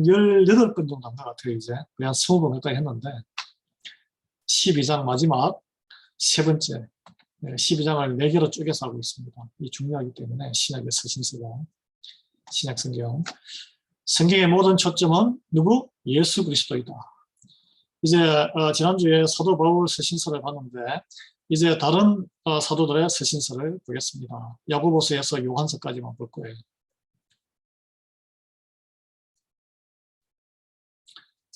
18번 정도 한 것 같아요. 이제 거의 한 20번 가까이 했는데 12장 마지막 세 번째 12장을 4개로 쪼개서 하고 있습니다. 이 중요하기 때문에 신약의 서신서가 신약 성경 성경의 모든 초점은 누구? 예수 그리스도이다. 이제 지난주에 사도 바울 서신서를 봤는데 이제 다른 사도들의 서신서를 보겠습니다. 야고보서에서 요한서까지만 볼 거예요.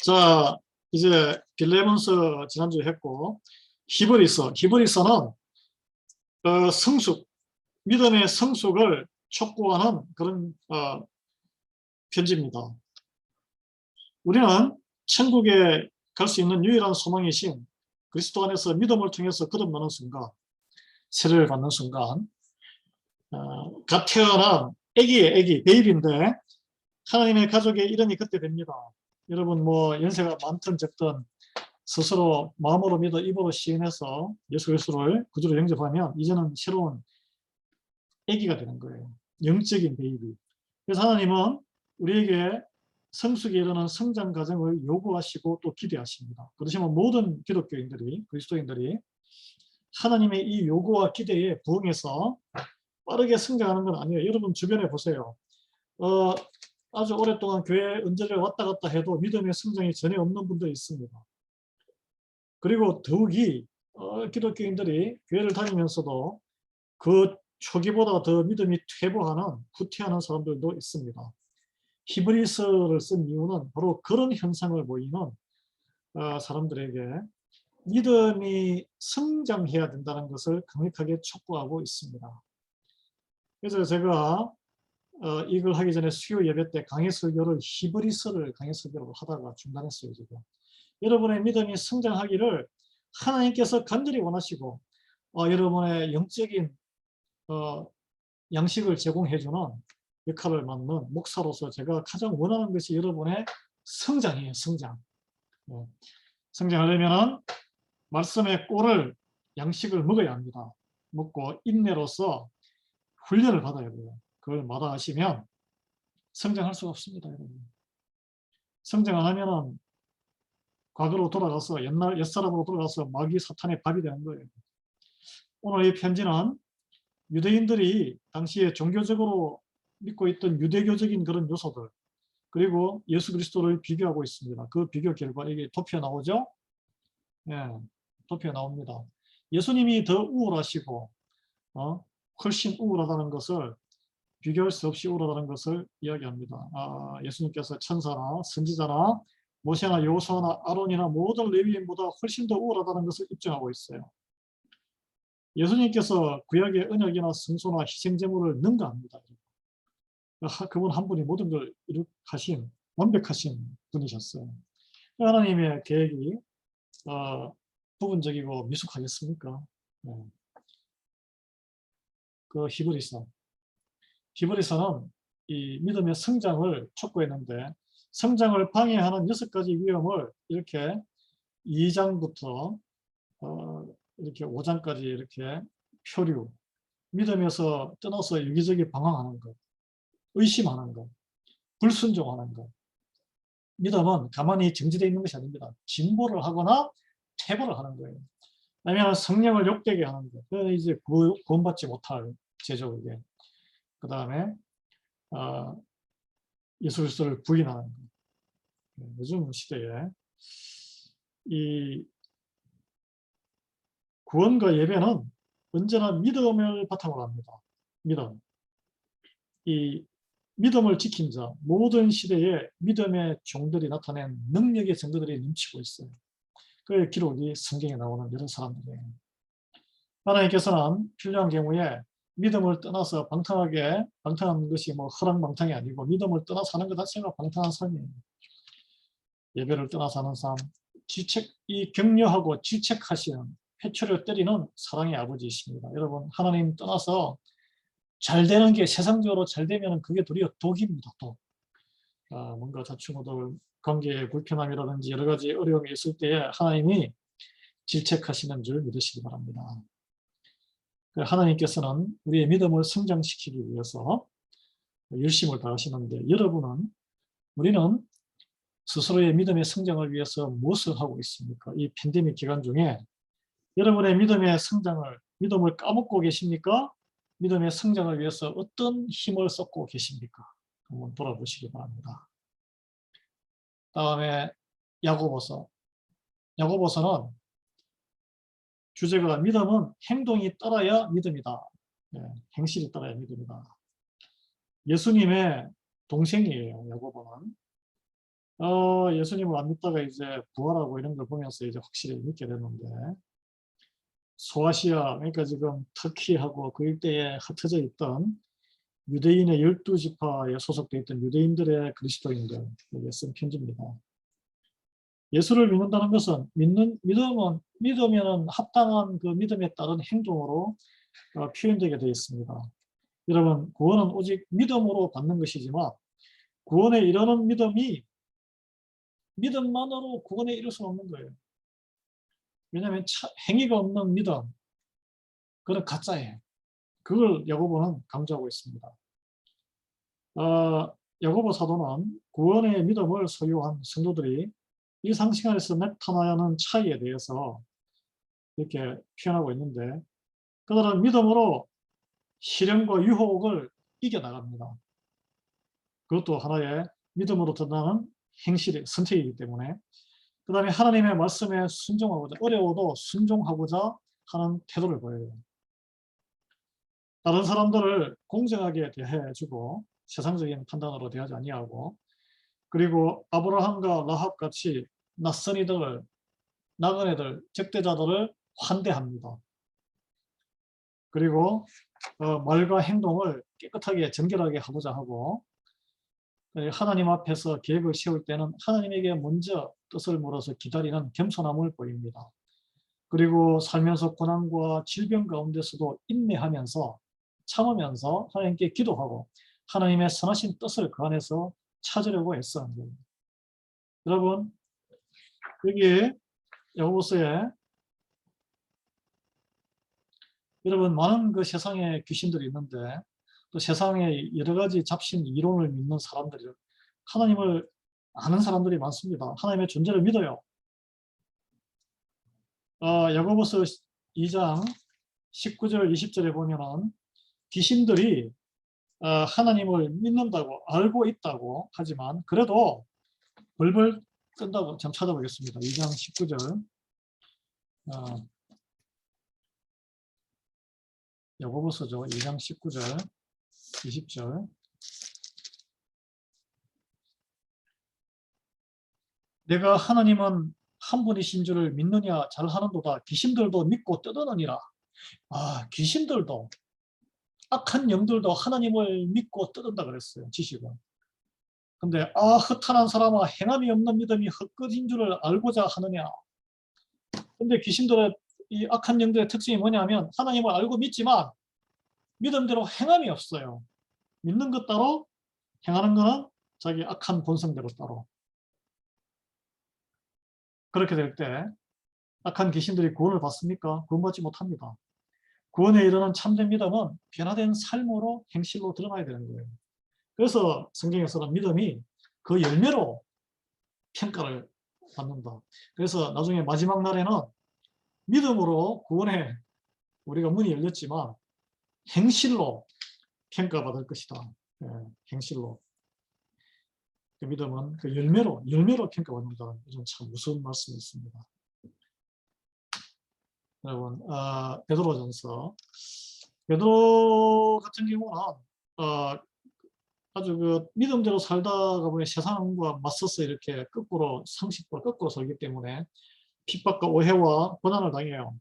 자, 이제 빌레몬서 지난주에 했고 히브리서는 성숙, 믿음의 성숙을 촉구하는 그런 편지입니다. 우리는 천국에 갈 수 있는 유일한 소망이신 그리스도 안에서 믿음을 통해서 거듭나는 순간, 세례를 받는 순간 갓 태어난 애기의 애기, 베이비인데 하나님의 가족의 일원이 그때 됩니다. 여러분 뭐 연세가 많든 적든 스스로 마음으로 믿어 입으로 시인해서 예수 그리스도를 구주로 영접하면 이제는 새로운 애기가 되는 거예요. 영적인 베이비. 그래서 하나님은 우리에게 성숙에 이르는 성장 과정을 요구하시고 또 기대하십니다. 그렇지만 모든 기독교인들이, 그리스도인들이 하나님의 이 요구와 기대에 부응해서 빠르게 성장하는 건 아니에요. 여러분 주변에 보세요. 아주 오랫동안 교회 언제를 왔다 갔다 해도 믿음의 성장이 전혀 없는 분들이 있습니다. 그리고 더욱이 기독교인들이 교회를 다니면서도 그 초기보다 더 믿음이 퇴보하는, 후퇴하는 사람들도 있습니다. 히브리서를 쓴 이유는 바로 그런 현상을 보이는 사람들에게 믿음이 성장해야 된다는 것을 강력하게 촉구하고 있습니다. 그래서 제가 이걸 하기 전에 수요 예배 때 강해 설교를 히브리서를 강해 설교로 하다가 중단했어요. 지금. 여러분의 믿음이 성장하기를 하나님께서 간절히 원하시고 여러분의 영적인 양식을 제공해주는 역할을 맡는 목사로서 제가 가장 원하는 것이 여러분의 성장이에요. 성장. 성장하려면 말씀의 꼴을 양식을 먹어야 합니다. 먹고 인내로서 훈련을 받아야 돼요. 그걸 마다하시면 성장할 수가 없습니다. 여러분. 성장 안 하면은 과거로 돌아가서 옛사람으로 돌아가서 마귀 사탄의 밥이 되는 거예요. 오늘 이 편지는 유대인들이 당시에 종교적으로 믿고 있던 유대교적인 그런 요소들 그리고 예수 그리스도를 비교하고 있습니다. 그 비교 결과 이게 도표 나오죠? 예, 도표 나옵니다. 예수님이 더 우월하시고 훨씬 우월하다는 것을 비교할 수 없이 우월하다는 것을 이야기합니다. 예수님께서 천사나 선지자나 모세나 여호수아나 아론이나 모든 레위인보다 훨씬 더 우월하다는 것을 입증하고 있어요. 예수님께서 구약의 언약이나 성소나 희생제물을 능가합니다. 그분 한 분이 모든 걸 이룩하신 완벽하신 분이셨어요. 하나님의 계획이 부분적이고 미숙하겠습니까? 그 히브리서는 이 믿음의 성장을 촉구했는데 성장을 방해하는 6가지 위험을 이렇게 2장부터 이렇게 5장까지 이렇게 표류, 믿음에서 떠나서 여기저기 방황하는 것, 의심하는 것, 불순종하는 것. 믿음은 가만히 정지되어 있는 것이 아닙니다. 진보를 하거나 퇴보를 하는 거예요. 아니면 성령을 욕되게 하는 것. 그래서 이제 구원받지 못할 제조국에. 그 다음에 예수 그리스도를 부인하는 것. 요즘 시대에 이 구원과 예배는 언제나 믿음을 바탕으로 합니다. 믿음. 이 믿음을 지킨 자, 모든 시대에 믿음의 종들이 나타낸 능력의 정도들이 넘치고 있어요. 그 기록이 성경에 나오는 이런 사람들이에요. 하나님께서는 필요한 경우에 믿음을 떠나서 방탕한 것이 뭐 허랑방탕이 아니고 믿음을 떠나서 하는 것 자체가 방탕한 삶이에요. 예배를 떠나서 하는 삶, 이 격려하고 질책하시는 회초를 때리는 사랑의 아버지이십니다. 여러분 하나님 떠나서 잘 되는 게 세상적으로 잘 되면 그게 도리어 독입니다. 독. 뭔가 자충우돌 관계의 불편함이라든지 여러 가지 어려움이 있을 때에 하나님이 질책하시는 줄 믿으시기 바랍니다. 하나님께서는 우리의 믿음을 성장시키기 위해서 열심을 다하시는데 우리는 스스로의 믿음의 성장을 위해서 무엇을 하고 있습니까? 이 팬데믹 기간 중에 여러분의 믿음의 성장을, 믿음을 까먹고 계십니까? 믿음의 성장을 위해서 어떤 힘을 쏟고 계십니까? 한번 돌아보시기 바랍니다. 다음에 야고보서. 야고보서는 주제가 믿음은 행동이 따라야 믿음이다. 네, 행실이 따라야 믿음이다. 예수님의 동생이에요, 야고보는. 예수님을 안 믿다가 이제 부활하고 이런 걸 보면서 이제 확실히 믿게 됐는데, 소아시아, 그러니까 지금 터키하고 그 일대에 흩어져 있던 유대인의 12지파에 소속되어 있던 유대인들의 그리스도인들에게 쓴 편지입니다. 예수를 믿는다는 것은 믿으면 합당한 그 믿음에 따른 행동으로 표현되게 되어 있습니다. 여러분, 구원은 오직 믿음으로 받는 것이지만 구원에 이르는 믿음만으로 구원에 이를 수는 없는 거예요. 왜냐하면 행위가 없는 믿음, 그건 가짜예요. 그걸 야고보는 강조하고 있습니다. 야고보 사도는 구원의 믿음을 소유한 성도들이 일상생활에서 나타나는 차이에 대해서 이렇게 표현하고 있는데, 그들은 믿음으로 시련과 유혹을 이겨나갑니다. 그것도 하나의 믿음으로 드러나는 행실의 선택이기 때문에, 그 다음에 하나님의 말씀에 순종하고자, 어려워도 순종하고자 하는 태도를 보여요. 다른 사람들을 공정하게 대해주고 세상적인 판단으로 대하지 아니하고, 그리고 아브라함과 라합 같이 낯선 이들을, 나그네들, 적대자들을 환대합니다. 그리고 말과 행동을 깨끗하게 정결하게 하고자 하고, 하나님 앞에서 계획을 세울 때는 하나님에게 먼저 뜻을 물어서 기다리는 겸손함을 보입니다. 그리고 살면서 고난과 질병 가운데서도 인내하면서 참으면서 하나님께 기도하고 하나님의 선하신 뜻을 그 안에서 찾으려고 애쓰는 거예요. 여러분, 여기 야고보서에 여러분 많은 그 세상에 귀신들이 있는데, 또 세상에 여러 가지 잡신 이론을 믿는 사람들이, 하나님을 아는 사람들이 많습니다. 하나님의 존재를 믿어요. 야고보서 2장 19절 20절에 보면은 귀신들이 하나님을 믿는다고 알고 있다고 하지만 그래도 벌벌 뜬다고 좀 찾아보겠습니다. 2장 19절 야고보서죠. 2장 19절 20절. 내가 하나님은 한 분이신 줄을 믿느냐 잘하는도다. 귀신들도 믿고 떠드느니라. 귀신들도, 악한 영들도 하나님을 믿고 떠든다 그랬어요. 지식은. 근데 허탄한 사람아, 행함이 없는 믿음이 헛것인 줄을 알고자 하느냐. 근데 귀신들의 이 악한 영들의 특징이 뭐냐면 하나님을 알고 믿지만 믿음대로 행함이 없어요. 믿는 것 따로, 행하는 거는 자기 악한 본성대로 따로. 그렇게 될 때 악한 귀신들이 구원을 받습니까? 구원받지 못합니다. 구원에 이르는 참된 믿음은 변화된 삶으로, 행실로 드러나야 되는 거예요. 그래서 성경에서는 믿음이 그 열매로 평가를 받는다. 그래서 나중에 마지막 날에는 믿음으로 구원에 우리가 문이 열렸지만 행실로 평가받을 것이다. 행실로. 그 믿음은 그 열매로 평가받는다는 이런 참 무서운 말씀이 있습니다. 여러분, 베드로전서. 베드로 같은 경우는 아주 그 믿음대로 살다가 보니 세상과 맞서서 이렇게 상식과 거꾸로 살기 때문에 핍박과 오해와 고난을 당해요.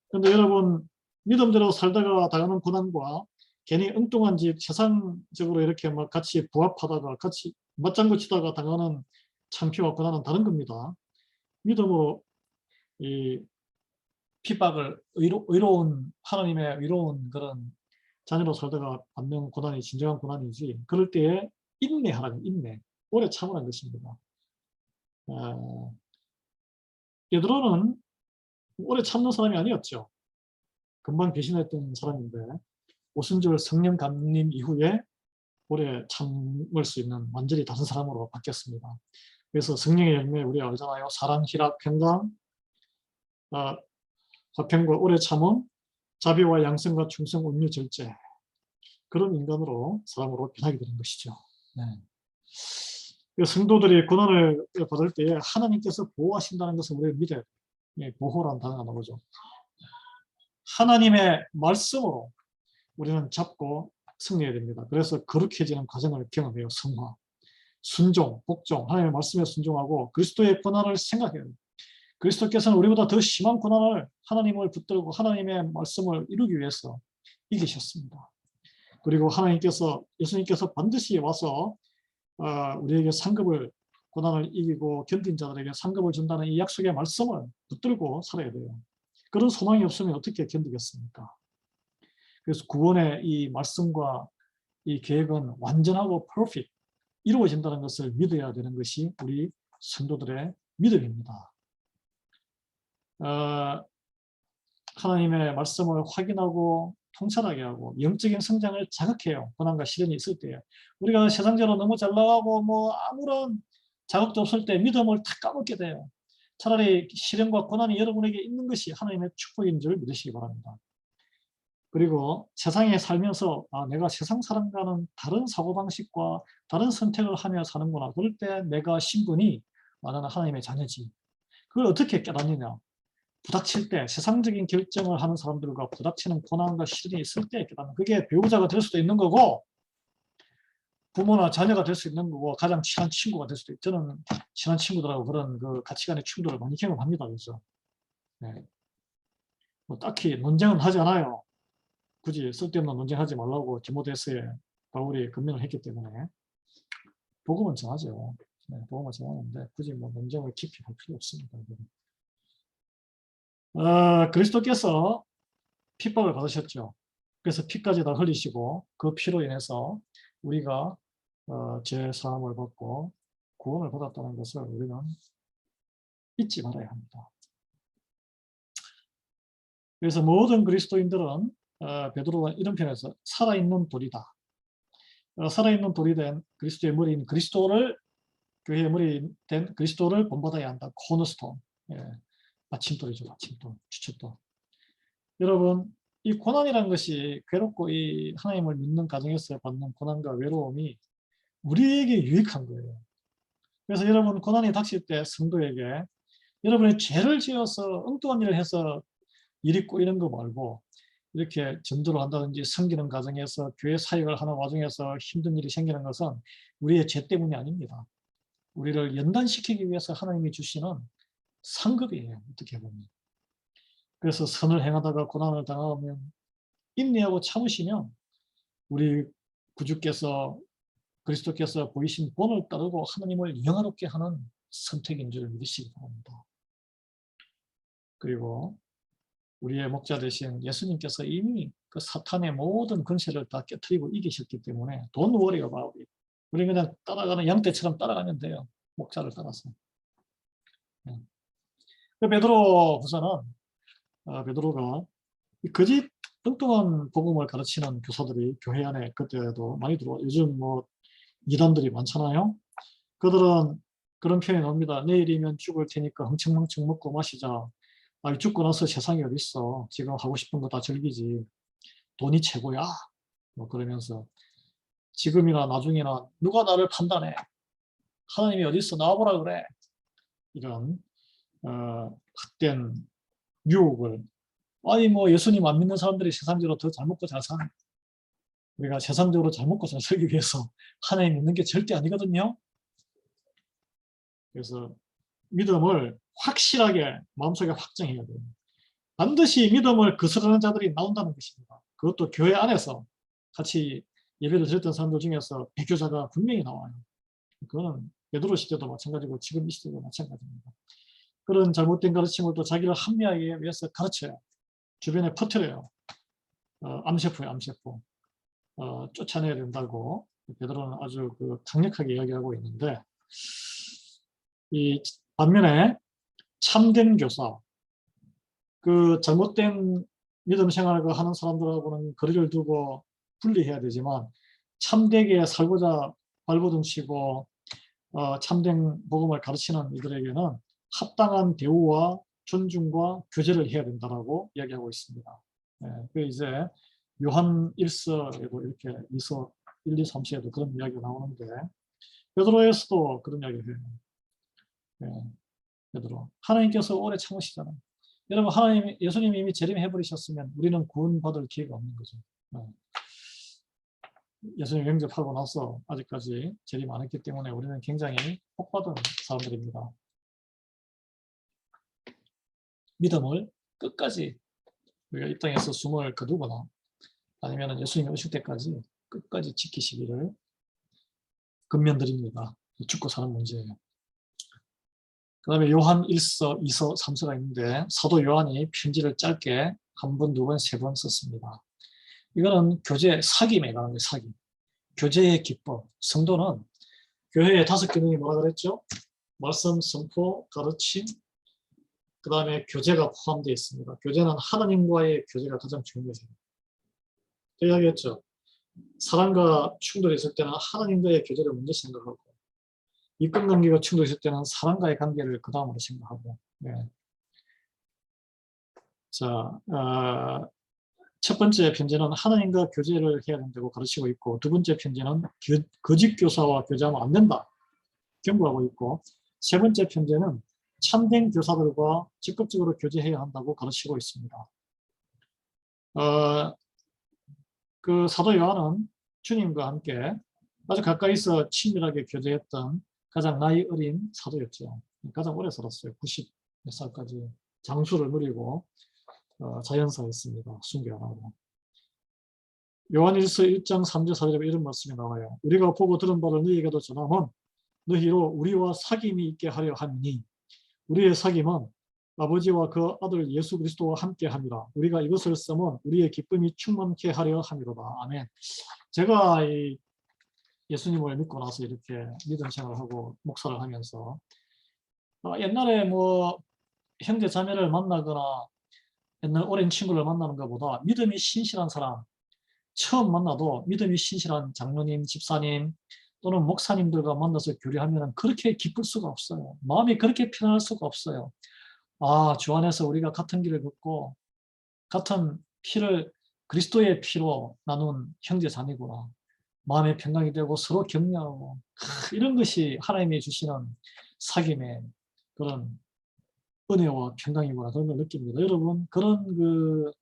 그런데 여러분, 믿음대로 살다가 당하는 고난과 괜히 엉뚱한 짓, 세상적으로 이렇게 막 같이 부합하다가 같이 맞장구 치다가 당하는 창피와 고난은 다른 겁니다. 믿음으로 이 핍박을 의로운 하나님의 의로운 그런 자녀로 살다가 받는 고난이 진정한 고난이지, 그럴 때에 인내하라는, 인내, 오래 참으라는 것입니다. 베드로는 오래 참는 사람이 아니었죠. 금방 배신했던 사람인데 오순절 성령 감림 이후에 오래 참을 수 있는 완전히 다른 사람으로 바뀌었습니다. 그래서 성령의 열매 우리가 알잖아요. 사랑, 희락, 평강, 화평과 오래 참음, 자비와 양성과 충성, 온유, 절제. 그런 인간으로 사람으로 변하게 되는 것이죠. 네. 성도들이 고난을 받을 때에 하나님께서 보호하신다는 것을 우리가 믿어야 돼요. 예, 보호라는 단어가 나오죠. 하나님의 말씀으로 우리는 잡고 승리해야 됩니다. 그래서 거룩해지는 과정을 경험해요. 성화, 순종, 복종, 하나님의 말씀에 순종하고 그리스도의 고난을 생각해요. 그리스도께서는 우리보다 더 심한 고난을 하나님을 붙들고 하나님의 말씀을 이루기 위해서 이기셨습니다. 그리고 예수님께서 반드시 와서 우리에게 상급을, 고난을 이기고 견딘 자들에게 상급을 준다는 이 약속의 말씀을 붙들고 살아야 돼요. 그런 소망이 없으면 어떻게 견디겠습니까? 그래서 구원의 이 말씀과 이 계획은 완전하고 퍼펙트 이루어진다는 것을 믿어야 되는 것이 우리 성도들의 믿음입니다. 하나님의 말씀을 확인하고 통찰하게 하고 영적인 성장을 자극해요. 고난과 시련이 있을 때. 우리가 세상적으로 너무 잘 나가고 뭐 아무런 자극도 없을 때 믿음을 탁 까먹게 돼요. 차라리 시련과 고난이 여러분에게 있는 것이 하나님의 축복인 줄 믿으시기 바랍니다. 그리고 세상에 살면서 내가 세상 사람과는 다른 사고방식과 다른 선택을 하며 사는구나. 그럴 때 내가 신분이 나는 하나님의 자녀지. 그걸 어떻게 깨닫느냐. 부닥칠 때, 세상적인 결정을 하는 사람들과 부닥치는 고난과 시련이 있을 때 깨닫는, 그게 배우자가 될 수도 있는 거고 부모나 자녀가 될 수 있는 거고 가장 친한 친구가 될 수도 있고, 저는 친한 친구들하고 그런 그 가치관의 충돌을 많이 경험합니다. 그래서 뭐 딱히 논쟁은 하지 않아요. 굳이 쓸데없는 논쟁하지 말라고 디모데서에 바울이 권면을 했기 때문에 복음은 전하죠. 복음은 전하는데 굳이 뭐 논쟁을 깊이 할 필요 없습니다. 그리스도께서 핍박을 받으셨죠. 그래서 피까지 다 흘리시고 그 피로 인해서 우리가 죄 사함을 받고 구원을 받았다는 것을 우리는 잊지 말아야 합니다. 그래서 모든 그리스도인들은 베드로가 이런 표현에서 살아있는 돌이다. 살아있는 돌이 된 그리스도의 머리인 그리스도를, 교회의 머리인 된 그리스도를 본받아야 한다. 코너스톤, 받침돌이죠. 받침돌, 주춧돌. 여러분, 이 고난이라는 것이 괴롭고 이 하나님을 믿는 가정에서 받는 고난과 외로움이 우리에게 유익한 거예요. 그래서 여러분, 고난이 닥칠 때 성도에게 여러분이 죄를 지어서 엉뚱한 일을 해서 일이 꼬이는 거 말고 이렇게 전도를 한다든지 섬기는 과정에서 교회 사역을 하는 과정에서 힘든 일이 생기는 것은 우리의 죄 때문이 아닙니다. 우리를 연단시키기 위해서 하나님이 주시는 상급이에요. 어떻게 보면. 그래서 선을 행하다가 고난을 당하면 인내하고 참으시면 우리 구주께서, 그리스도께서 보이신 본을 따르고 하나님을 영화롭게 하는 선택인 줄 믿으시기 바랍니다. 그리고 우리의 목자 되신 예수님께서 이미 그 사탄의 모든 권세를 다 깨트리고 이기셨기 때문에 Don't worry about it. 우리는 그냥 따라가는 양떼처럼 따라가면 돼요. 목자를 따라서. 베드로 후서는 베드로가 거짓 뚱뚱한 복음을 가르치는 교사들이 교회 안에 그때도 많이 들어와. 요즘 뭐 이단들이 많잖아요. 그들은 그런 표현이 나옵니다. 내일이면 죽을 테니까 흥청망청 먹고 마시자. 죽고 나서 세상이 어디 있어. 지금 하고 싶은 거 다 즐기지. 돈이 최고야. 뭐 그러면서 지금이나 나중이나 누가 나를 판단해. 하나님이 어디 있어. 나와보라 그래. 이런 헛된 유혹을. 뭐 예수님 안 믿는 사람들이 세상적으로 더 잘 먹고 잘 사네. 우리가 세상적으로 잘 먹고 잘 살기 위해서 하나님 믿는 게 절대 아니거든요. 그래서 믿음을 확실하게 마음속에 확정해야 돼요. 반드시 믿음을 거스르는 자들이 나온다는 것입니다. 그것도 교회 안에서 같이 예배를 드렸던 사람들 중에서 배교자가 분명히 나와요. 그거는 베드로 시대도 마찬가지고 지금 이 시대도 마찬가지입니다. 그런 잘못된 가르침을 또 자기를 합리화하기 위해서 가르쳐요. 주변에 퍼뜨려요. 암세포예요, 암세포. 쫓아내야 된다고 베드로는 아주 강력하게 이야기하고 있는데, 이 반면에 참된 교사, 잘못된 믿음 생활을 하는 사람들하고는 거리를 두고 분리해야 되지만 참되게 살고자 발버둥 치고 참된 복음을 가르치는 이들에게는 합당한 대우와 존중과 교제를 해야 된다라고 이야기하고 있습니다. 그 이제 요한 1서에도 이렇게 2서 1, 2, 3서에도 그런 이야기가 나오는데 베드로에서도 그런 이야기를 해요. 베드로, 하나님께서 오래 참으시잖아요. 여러분, 예수님이 이미 재림해버리셨으면 우리는 구원받을 기회가 없는 거죠. 예수님 영접하고 나서 아직까지 재림 안 했기 때문에 우리는 굉장히 복받은 사람들입니다. 믿음을 끝까지 우리가 이 땅에서 숨을 거두거나 아니면 예수님이 오실 때까지 끝까지 지키시기를 권면드립니다. 죽고 사는 문제예요. 그 다음에 요한 1서, 2서, 3서가 있는데 사도 요한이 편지를 짧게 한 번, 두 번, 세 번 썼습니다. 이거는 교제, 사귐에 관한 거예요. 사귐. 교제의 기법. 성도는 교회의 5기능이 뭐라 그랬죠? 말씀, 선포, 가르침, 그 다음에 교제가 포함되어 있습니다. 교제는 하나님과의 교제가 가장 중요해요. 이야기했죠. 사람과 충돌이 있을 때는 하나님과의 교제를 먼저 생각하고 이권관계가 충돌이 있을 때는 사람과의 관계를 그 다음으로 생각하고 자, 첫 번째 편지는 하나님과 교제를 해야 된다고 가르치고 있고 두 번째 편지는 거짓 교사와 교제하면 안 된다 경고하고 있고 세 번째 편지는 참된 교사들과 적극적으로 교제해야 한다고 가르치고 있습니다. 그 사도 요한은 주님과 함께 아주 가까이서 친밀하게 교제했던 가장 나이 어린 사도였죠. 가장 오래 살았어요. 90몇 살까지 장수를 누리고 자연사였습니다. 순교하고. 요한일서 1장 3절 4절에 이런 말씀이 나와요. 우리가 보고 들은 바를 너희에게도 전하면 너희로 우리와 사귐이 있게 하려 함이니 우리의 사귐은 아버지와 그 아들 예수 그리스도와 함께 함이라. 우리가 이것을 쓰면 우리의 기쁨이 충만케 하려 함이로다. 아멘. 제가 예수님을 믿고 나서 이렇게 믿음 생활을 하고 목사를 하면서 옛날에 뭐 형제 자매를 만나거나 옛날 오랜 친구를 만나는 것보다 믿음이 신실한 사람 처음 만나도 믿음이 신실한 장로님, 집사님 또는 목사님들과 만나서 교류하면 그렇게 기쁠 수가 없어요. 마음이 그렇게 편안할 수가 없어요. 주 안에서 우리가 같은 길을 걷고 같은 피를 그리스도의 피로 나눈 형제 자매구나. 마음의 평강이 되고 서로 격려하고 이런 것이 하나님이 주시는 사귐의 그런 은혜와 평강이구나 그런 걸 느낍니다. 여러분 그런 그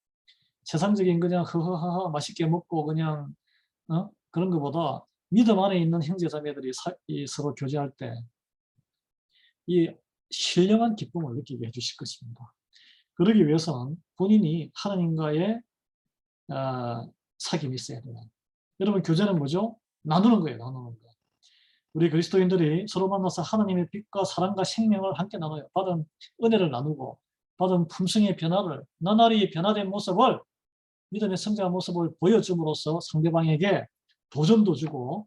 세상적인 그냥 허허허 맛있게 먹고 그냥 그런 것보다 믿음 안에 있는 형제 자매들이 서로 교제할 때 이 신령한 기쁨을 느끼게 해주실 것입니다. 그러기 위해서는 본인이 하나님과의 사귐이 있어야 돼요. 여러분 교제는 뭐죠? 나누는 거예요. 나누는 거. 우리 그리스도인들이 서로 만나서 하나님의 빛과 사랑과 생명을 함께 나눠요. 받은 은혜를 나누고 받은 품성의 변화를 나날이 변화된 모습을 믿음의 성장한 모습을 보여줌으로써 상대방에게 도전도 주고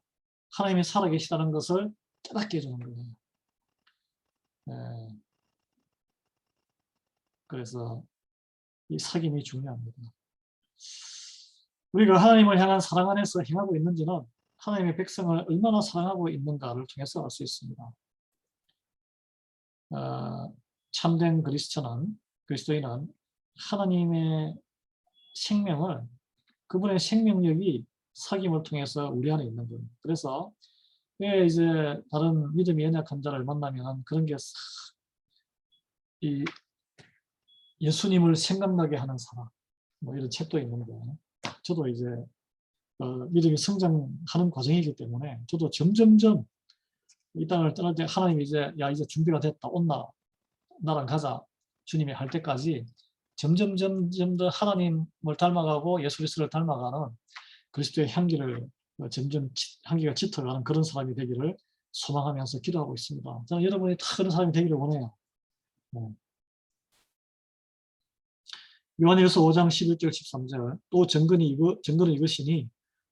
하나님이 살아계시다는 것을 깨닫게 해주는 거예요. 그래서 이 사귐이 중요합니다. 우리가 하나님을 향한 사랑 안에서 행하고 있는지는 하나님의 백성을 얼마나 사랑하고 있는가를 통해서 알 수 있습니다. 참된 그리스도인은 하나님의 생명을 그분의 생명력이 사귐을 통해서 우리 안에 있는 거예요. 그래서 왜 이제 다른 믿음이 연약한 자를 만나면 그런 게 이 예수님을 생각나게 하는 사람 뭐 이런 책도 있는데 저도 이제 믿음이 성장하는 과정이기 때문에 저도 점점점 이 땅을 떠날 때 하나님이 이제 준비가 됐다 온나 나랑 가자 주님이 할 때까지 점점 더 하나님을 닮아가고 예수 그리스도를 닮아가는 그리스도의 향기를 점점 향기가 짙어가는 그런 사람이 되기를 소망하면서 기도하고 있습니다. 저는 여러분이 다 그런 사람이 되기를 원해요. 요한일서 5장 11절 13절 또 증거는 이것이니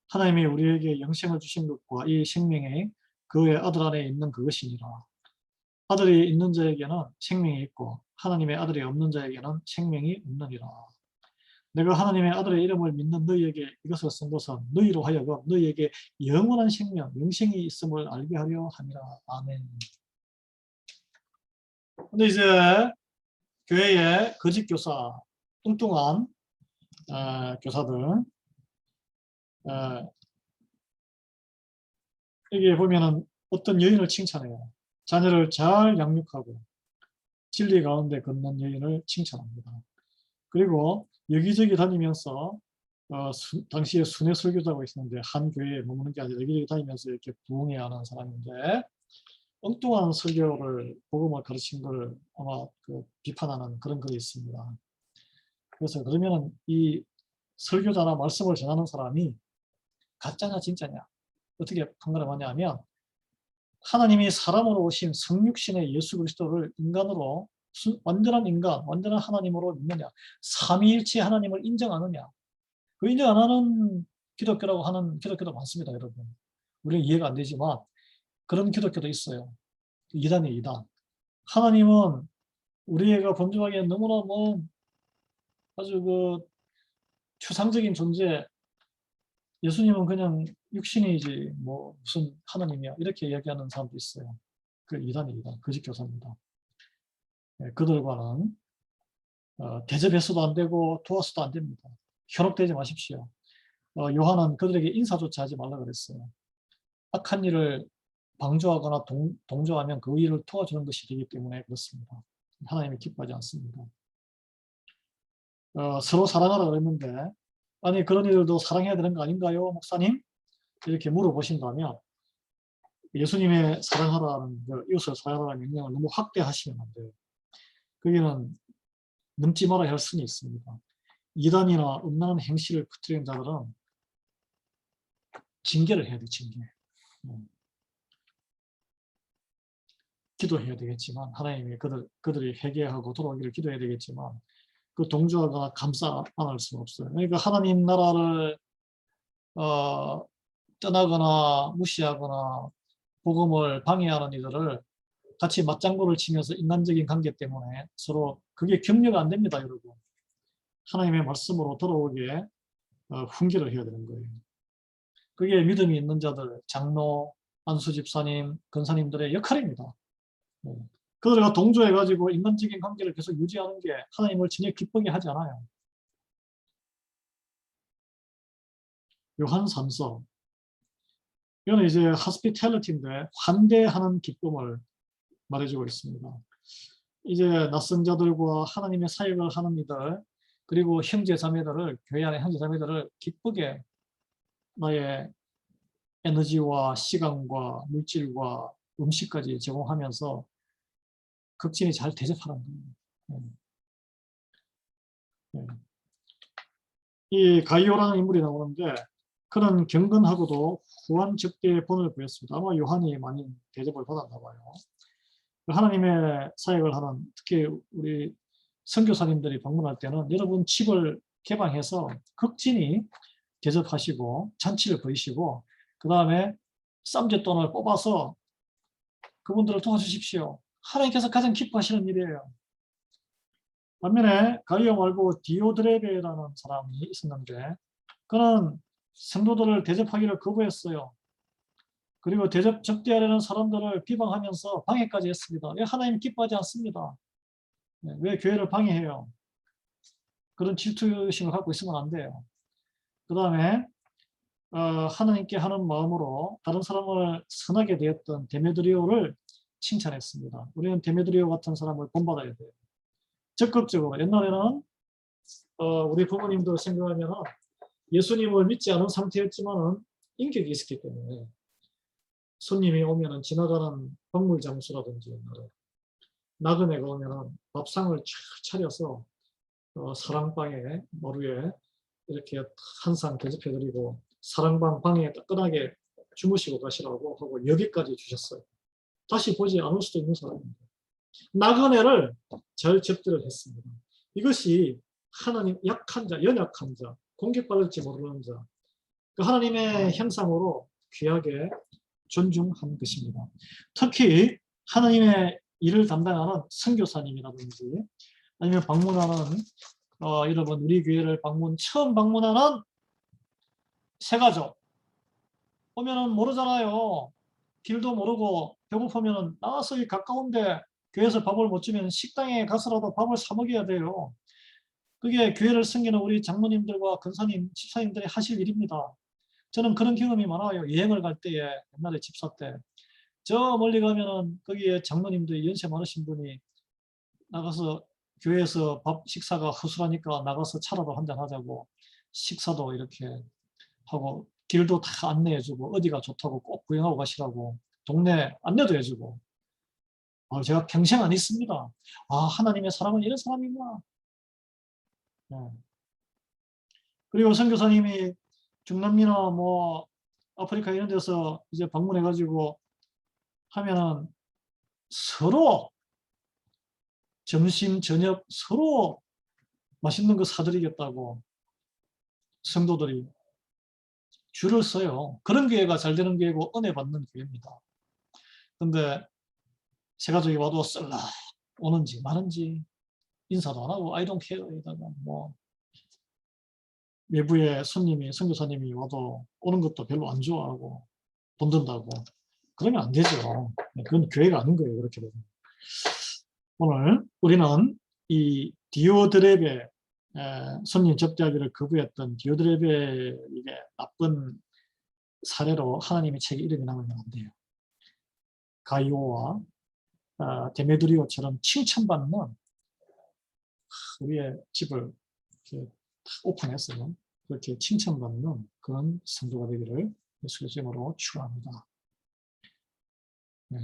하나님이 우리에게 영생을 주신 것과 이 생명이 그의 아들 안에 있는 그것이니라. 아들이 있는 자에게는 생명이 있고 하나님의 아들이 없는 자에게는 생명이 없느니라. 내가 하나님의 아들의 이름을 믿는 너희에게 이것을 쓴 것은 너희로 하여금 너희에게 영원한 생명, 영생이 있음을 알게 하려 함이라. 아멘. 근데 이제 교회의 거짓 교사, 뚱뚱한 교사들, 여기 보면은 어떤 여인을 칭찬해요. 자녀를 잘 양육하고 진리 가운데 걷는 여인을 칭찬합니다. 그리고 여기저기 다니면서 당시에 순회 설교자가 있었는데 한 교회에 머무는 게 아니라 여기저기 다니면서 이렇게 부흥해야 하는 사람인데 엉뚱한 설교를 복음을 가르친 걸 아마 비판하는 그런 글이 있습니다. 그래서 그러면 이 설교자나 말씀을 전하는 사람이 가짜냐 진짜냐 어떻게 판단을 하냐면 하나님이 사람으로 오신 성육신의 예수 그리스도를 인간으로 완전한 인간, 완전한 하나님으로 믿느냐, 삼위일체 하나님을 인정하느냐. 그 인정 안 하는 기독교라고 하는 기독교도 많습니다, 여러분. 우리는 이해가 안 되지만 그런 기독교도 있어요. 이단이에요, 이단. 하나님은 우리가 범죄하기에 너무나 아주 추상적인 존재, 예수님은 그냥 육신이지 무슨 하나님이야 이렇게 이야기하는 사람도 있어요. 그 이단이 이단, 거짓 교사입니다. 그들과는 대접해서도 안 되고 도와서도 안 됩니다. 현혹되지 마십시오. 요한은 그들에게 인사조차 하지 말라 그랬어요. 악한 일을 방조하거나 동조하면 그 일을 도와주는 것이 되기 때문에 그렇습니다. 하나님이 기뻐하지 않습니다. 서로 사랑하라 그랬는데 아니 그런 일들도 사랑해야 되는 거 아닌가요, 목사님? 이렇게 물어보신다면 예수님의 사랑하라는 이웃을 사랑하라는 명령을 너무 확대하시면 안 돼요. 거기는 넘지 말아야 할 선이 있습니다. 이단이나 음란한 행실을 퍼뜨리는 자들은 징계를 해야 돼, 징계. 기도해야 되겠지만 하나님이 그들이 회개하고 돌아오기를 기도해야 되겠지만 그 동조하거나 감싸 안을 수는 없어요. 그러니까 하나님 나라를 떠나거나 무시하거나 복음을 방해하는 이들을 같이 맞장구를 치면서 인간적인 관계 때문에 서로 그게 격려가 안 됩니다, 여러분. 하나님의 말씀으로 돌아오게 훈계를 해야 되는 거예요. 그게 믿음이 있는 자들, 장로, 안수 집사님, 권사님들의 역할입니다. 그들과 동조해가지고 인간적인 관계를 계속 유지하는 게 하나님을 전혀 기쁘게 하지 않아요. 요한 3서. 이거는 이제 hospitality인데 환대하는 기쁨을 말해주고 있습니다. 이제 낯선 자들과 하나님의 사역을 하는 이들 그리고 형제 자매들을 교회 안의 형제 자매들을 기쁘게 나의 에너지와 시간과 물질과 음식까지 제공하면서 극진히 잘 대접하라는 거예요. 이 가이오라는 인물이 나오는데 그는 경건하고도 후한 적대의 본을 보였습니다. 아마 요한이 많이 대접을 받았나 봐요. 하나님의 사역을 하는 특히 우리 선교사님들이 방문할 때는 여러분 집을 개방해서 극진히 대접하시고 잔치를 벌이시고 그 다음에 쌈짓돈을 뽑아서 그분들을 도와주십시오. 하나님께서 가장 기뻐하시는 일이에요. 반면에 가이오 말고 디오드레베라는 사람이 있었는데 그는 성도들을 대접하기를 거부했어요. 그리고 대접 적대하려는 사람들을 비방하면서 방해까지 했습니다. 하나님 기뻐하지 않습니다. 왜 교회를 방해해요? 그런 질투심을 갖고 있으면 안 돼요. 그 다음에 하나님께 하는 마음으로 다른 사람을 선하게 되었던 데메드리오를 칭찬했습니다. 우리는 데메드리오 같은 사람을 본받아야 돼요. 적극적으로. 옛날에는 우리 부모님도 생각하면 예수님을 믿지 않은 상태였지만은 인격이 있었기 때문에 손님이 오면은 지나가는 박물 장수라든지 나그네가 오면은 밥상을 차려서 사랑방에 머루에 이렇게 한 상 대접해드리고 사랑방 방에 따끈하게 주무시고 가시라고 하고 여기까지 주셨어요. 다시 보지 않을 수도 있는 사람입니다. 나그네를 잘 접대를 했습니다. 이것이 하나님 약한 자, 연약한 자, 공격받을지 모르는 자, 그 하나님의 형상으로 귀하게 존중한 것입니다. 특히 하나님의 일을 담당하는 선교사님이라든지 아니면 방문하는 여러분 우리 교회를 처음 방문하는 새가족 오면은 모르잖아요. 길도 모르고 배고프면은 나와서 이 가까운데 교회에서 밥을 못 주면 식당에 가서라도 밥을 사 먹여야 돼요. 그게 교회를 섬기는 우리 장로님들과 권사님, 집사님들이 하실 일입니다. 저는 그런 경험이 많아요. 여행을 갈 때에 옛날에 집사 때 저 멀리 가면은 거기에 장로님들이 연세 많으신 분이 나가서 교회에서 식사가 허술하니까 나가서 차라도 한잔 하자고 식사도 이렇게 하고 길도 다 안내해주고 어디가 좋다고 꼭 구경하고 가시라고 동네 안내도 해주고 제가 평생 안 있습니다. 하나님의 사람은 이런 사람이구나. 네. 그리고 선교사님이 중남미나 뭐 아프리카 이런 데서 이제 방문해가지고 하면은 서로 점심 저녁 서로 맛있는 거 사드리겠다고 성도들이 줄을 서요. 그런 교회가 잘 되는 교회고 은혜 받는 교회입니다. 근데 새가족이 와도 썰라 오는지 마는지 인사도 안 하고 I don't care에다가 뭐 외부의 손님이 선교사님이 와도 오는 것도 별로 안 좋아하고 돈 든다고 그러면 안 되죠. 그건 교회가 아닌 거예요. 그렇게 되면. 오늘 우리는 이 디오드렙의 손님 접대하기를 거부했던 디오드렙의 이게 나쁜 사례로 하나님의 책에 이름이 남으면 안 돼요. 가이오와 데메드리오처럼 칭찬받는 우리의 집을 이렇게 오픈했어요. 그렇게 칭찬받는 그런 성도가 되기를 예수의 이름으로 축원합니다. 네.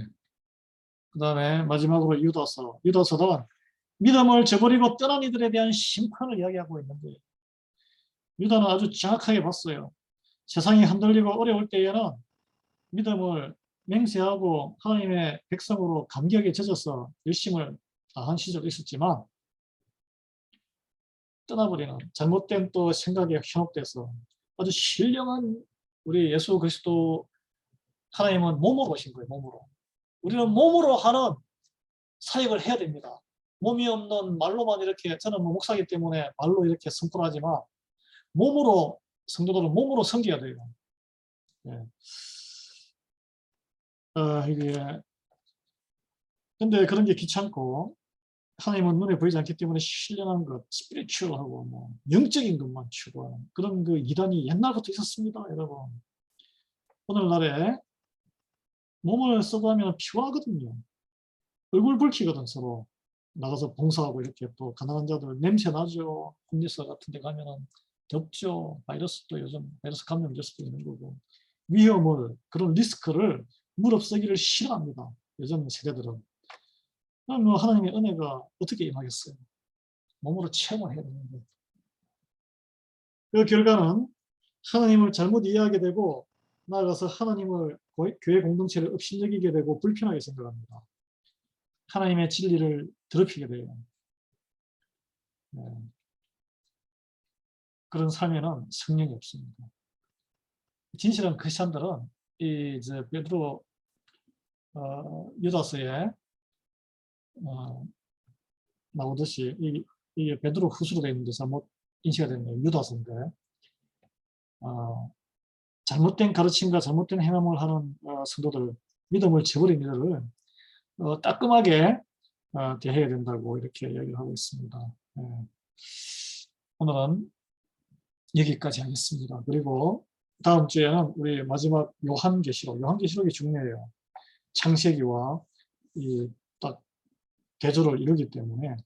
그 다음에 마지막으로 유다서는 믿음을 저버리고 떠난 이들에 대한 심판을 이야기하고 있는 거예요. 유다는 아주 정확하게 봤어요. 세상이 흔들리고 어려울 때에는 믿음을 맹세하고 하나님의 백성으로 감격에 젖어서 열심을 다한 시절이 있었지만 떠나버리는 잘못된 또 생각에 현혹돼서 아주 신령한 우리 예수 그리스도 하나님은 몸으로 오신 거예요. 몸으로. 우리는 몸으로 하는 사역을 해야 됩니다. 몸이 없는 말로만 이렇게 저는 뭐 목사기 때문에 말로 이렇게 선포하지만 몸으로 성도들은 몸으로 섬겨야 돼요. 네. 이게 근데 그런 게 귀찮고 하나님은 눈에 보이지 않기 때문에 신령한 것, 스피리추얼하고 뭐 영적인 것만 추구하는 그런 그 이단이 옛날부터 있었습니다, 여러분. 오늘날에 몸을 쓰고 하면 피곤하거든요. 얼굴 붉히거든 서로. 나가서 봉사하고 이렇게 또 가난한 자들 냄새 나죠. 홈리스 같은 데 가면은 덥죠. 바이러스도 요즘 바이러스 감염될 수도 있는 거고. 위험을 그런 리스크를 무릅쓰기를 싫어합니다. 요즘 세대들은. 그럼 뭐 하나님의 은혜가 어떻게 임하겠어요? 몸으로 체험을 해야 되는데. 그 결과는 하나님을 잘못 이해하게 되고 나아가서 하나님을 교회 공동체를 업신여기게 되고 불편하게 생각합니다. 하나님의 진리를 더럽히게 돼요. 네. 그런 삶에는 성령이 없습니다. 진실한 크리스천들은 이제 베드로 유다서에 나오듯이 이게 베드로 후서로 되어 있는데 잘못 인식이 됐네요. 유다서인데 잘못된 가르침과 잘못된 행함을 하는 성도들, 믿음을 저버린 이들을 따끔하게 대해야 된다고 이렇게 이야기를 하고 있습니다. 네. 오늘은 여기까지 하겠습니다. 그리고 다음 주에는 우리 마지막 요한계시록이 중요해요. 창세기와 이 딱 대조를 이루기 때문에